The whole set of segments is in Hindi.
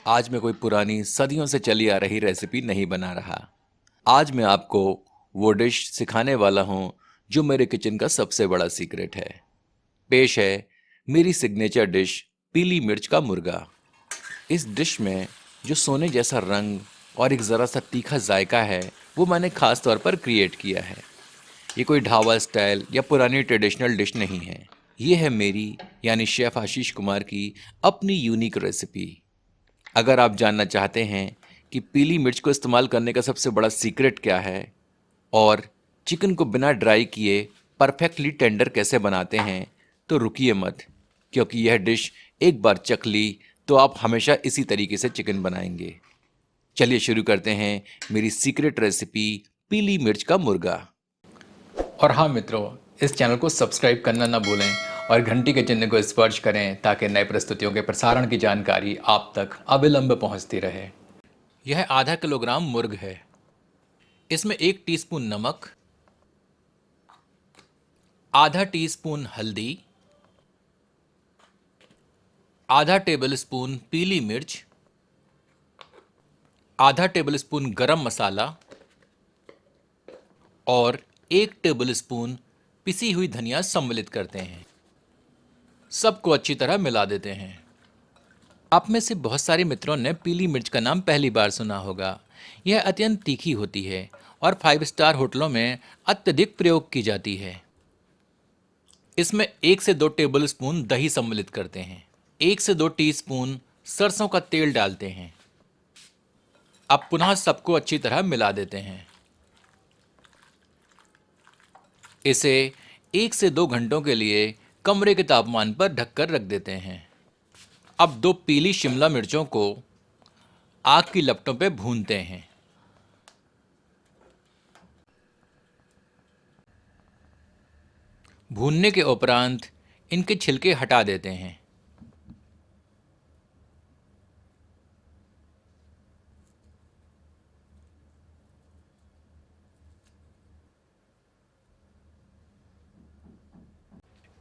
आज मैं कोई पुरानी सदियों से चली आ रही रेसिपी नहीं बना रहा। आज मैं आपको वो डिश सिखाने वाला हूँ जो मेरे किचन का सबसे बड़ा सीक्रेट है। पेश है मेरी सिग्नेचर डिश, पीली मिर्च का मुर्गा। इस डिश में जो सोने जैसा रंग और एक ज़रा सा तीखा जायका है, वो मैंने खास तौर पर क्रिएट किया है। ये कोई ढाबा स्टाइल या पुरानी ट्रेडिशनल डिश नहीं है। ये है मेरी, यानी शेफ आशीष कुमार की अपनी यूनिक रेसिपी। अगर आप जानना चाहते हैं कि पीली मिर्च को इस्तेमाल करने का सबसे बड़ा सीक्रेट क्या है और चिकन को बिना ड्राई किए परफेक्टली टेंडर कैसे बनाते हैं, तो रुकिए मत, क्योंकि यह डिश एक बार चख ली तो आप हमेशा इसी तरीके से चिकन बनाएंगे। चलिए शुरू करते हैं मेरी सीक्रेट रेसिपी, पीली मिर्च का मुर्गा। और हाँ मित्रों, इस चैनल को सब्सक्राइब करना ना भूलें और घंटी के चिन्ह को स्पर्श करें ताकि नए प्रस्तुतियों के प्रसारण की जानकारी आप तक अविलंब पहुंचती रहे। यह आधा किलोग्राम मुर्ग है। इसमें 1 टीस्पून नमक, आधा टीस्पून हल्दी, आधा टेबल स्पून पीली मिर्च, आधा टेबल स्पून गरम मसाला और 1 टेबल स्पून पिसी हुई धनिया सम्मिलित करते हैं। सबको अच्छी तरह मिला देते हैं। आप में से बहुत सारे मित्रों ने पीली मिर्च का नाम पहली बार सुना होगा। यह अत्यंत तीखी होती है और 5 स्टार होटलों में अत्यधिक प्रयोग की जाती है। इसमें 1 से 2 टेबल स्पून दही सम्मिलित करते हैं। 1 से 2 टीस्पून सरसों का तेल डालते हैं। अब पुनः सबको अच्छी तरह मिला देते हैं। इसे 1 से 2 घंटों के लिए कमरे के तापमान पर ढककर रख देते हैं। अब 2 पीली शिमला मिर्चों को आग की लपटों पे भूनते हैं। भूनने के उपरांत इनके छिलके हटा देते हैं।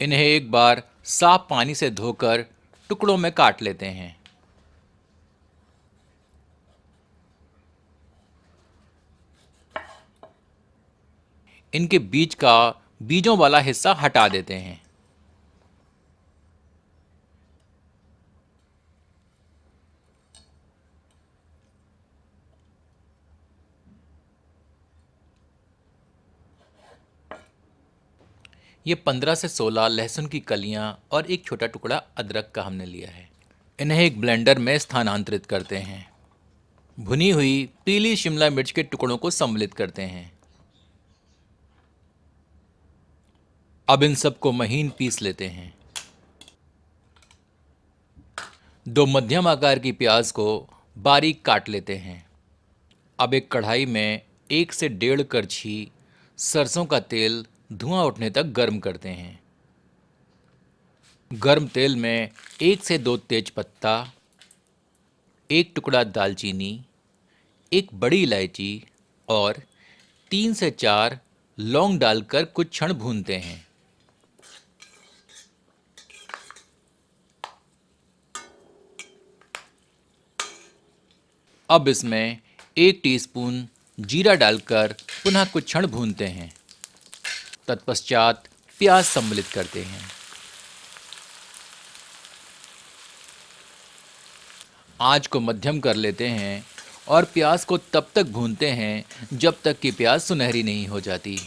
इन्हें एक बार साफ पानी से धोकर टुकड़ों में काट लेते हैं। इनके बीज का बीजों वाला हिस्सा हटा देते हैं। ये 15 से 16 लहसुन की कलियां और एक छोटा टुकड़ा अदरक का हमने लिया है। इन्हें एक ब्लेंडर में स्थानांतरित करते हैं। भुनी हुई पीली शिमला मिर्च के टुकड़ों को सम्मिलित करते हैं। अब इन सबको महीन पीस लेते हैं। 2 मध्यम आकार की प्याज को बारीक काट लेते हैं। अब एक कढ़ाई में 1 से 1.5 करछी सरसों का तेल धुआं उठने तक गर्म करते हैं। गर्म तेल में 1 से 2 तेज पत्ता, एक टुकड़ा दालचीनी, एक बड़ी इलायची और 3 से 4 लौंग डालकर कुछ क्षण भूनते हैं। अब इसमें 1 टीस्पून जीरा डालकर पुनः कुछ क्षण भूनते हैं। तत्पश्चात प्याज सम्मिलित करते हैं। आंच को मध्यम कर लेते हैं और प्याज को तब तक भूनते हैं जब तक कि प्याज सुनहरी नहीं हो जाती।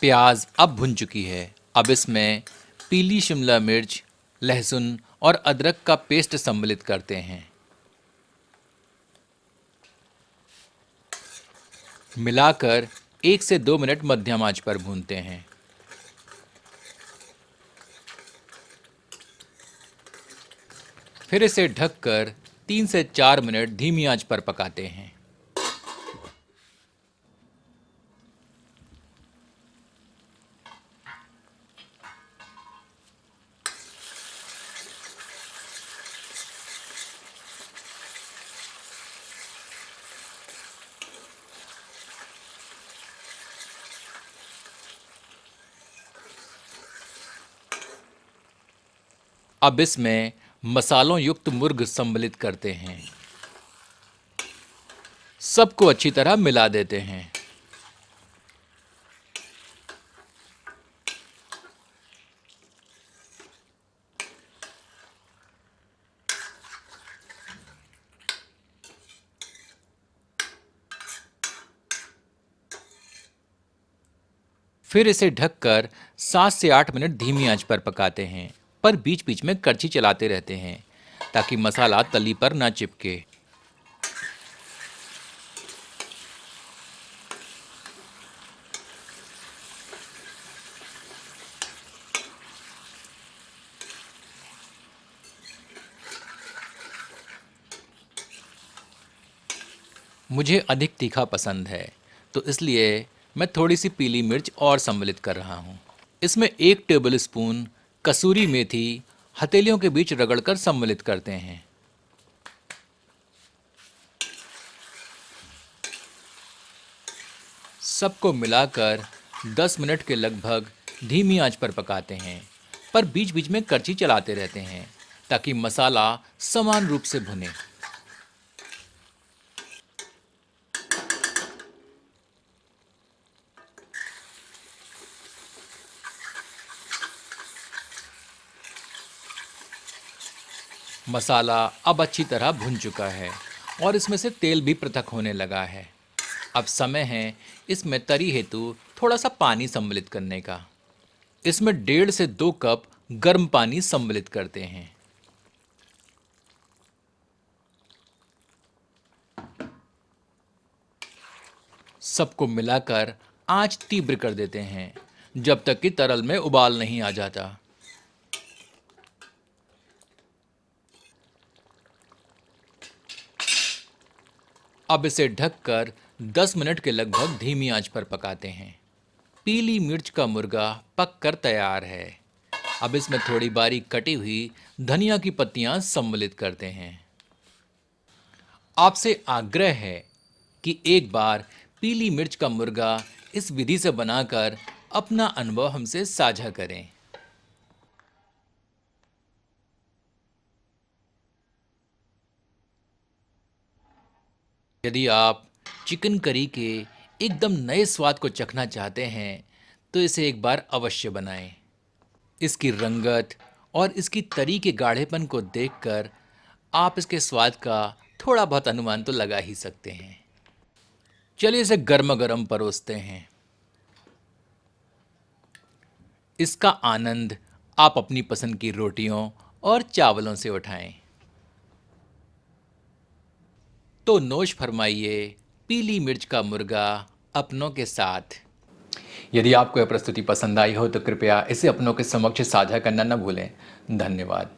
प्याज अब भुन चुकी है। अब इसमें पीली शिमला मिर्च, लहसुन और अदरक का पेस्ट सम्मिलित करते हैं। मिलाकर 1 से 2 मिनट मध्यम आंच पर भूनते हैं। फिर इसे ढककर 3 से 4 मिनट धीमी आंच पर पकाते हैं। अब इसमें मसालों युक्त मुर्ग सम्मिलित करते हैं। सबको अच्छी तरह मिला देते हैं। फिर इसे ढककर 7 से 8 मिनट धीमी आंच पर पकाते हैं, पर बीच बीच में करछी चलाते रहते हैं ताकि मसाला तली पर ना चिपके। मुझे अधिक तीखा पसंद है, तो इसलिए मैं थोड़ी सी पीली मिर्च और सम्मिलित कर रहा हूँ। इसमें 1 टेबल स्पून कसूरी मेथी हथेलियों के बीच रगड़कर सम्मिलित करते हैं। सबको मिलाकर 10 मिनट के लगभग धीमी आंच पर पकाते हैं, पर बीच बीच में करछी चलाते रहते हैं ताकि मसाला समान रूप से भुने। मसाला अब अच्छी तरह भुन चुका है और इसमें से तेल भी पृथक होने लगा है। अब समय है इसमें तरी हेतु थोड़ा सा पानी सम्मिलित करने का। इसमें 1.5 से 2 कप गर्म पानी सम्मिलित करते हैं। सबको मिलाकर आंच तीव्र कर देते हैं जब तक कि तरल में उबाल नहीं आ जाता। अब इसे ढककर 10 मिनट के लगभग धीमी आंच पर पकाते हैं। पीली मिर्च का मुर्गा पककर तैयार है। अब इसमें थोड़ी बारीक कटी हुई धनिया की पत्तियां सम्मिलित करते हैं। आपसे आग्रह है कि एक बार पीली मिर्च का मुर्गा इस विधि से बनाकर अपना अनुभव हमसे साझा करें। यदि आप चिकन करी के एकदम नए स्वाद को चखना चाहते हैं तो इसे एक बार अवश्य बनाएं। इसकी रंगत और इसकी तरी के गाढ़ेपन को देखकर आप इसके स्वाद का थोड़ा बहुत अनुमान तो लगा ही सकते हैं। चलिए इसे गर्मा गर्म परोसते हैं। इसका आनंद आप अपनी पसंद की रोटियों और चावलों से उठाएं। तो नोश फरमाइए पीली मिर्च का मुर्गा अपनों के साथ। यदि आपको यह प्रस्तुति पसंद आई हो तो कृपया इसे अपनों के समक्ष साझा करना न भूलें। धन्यवाद।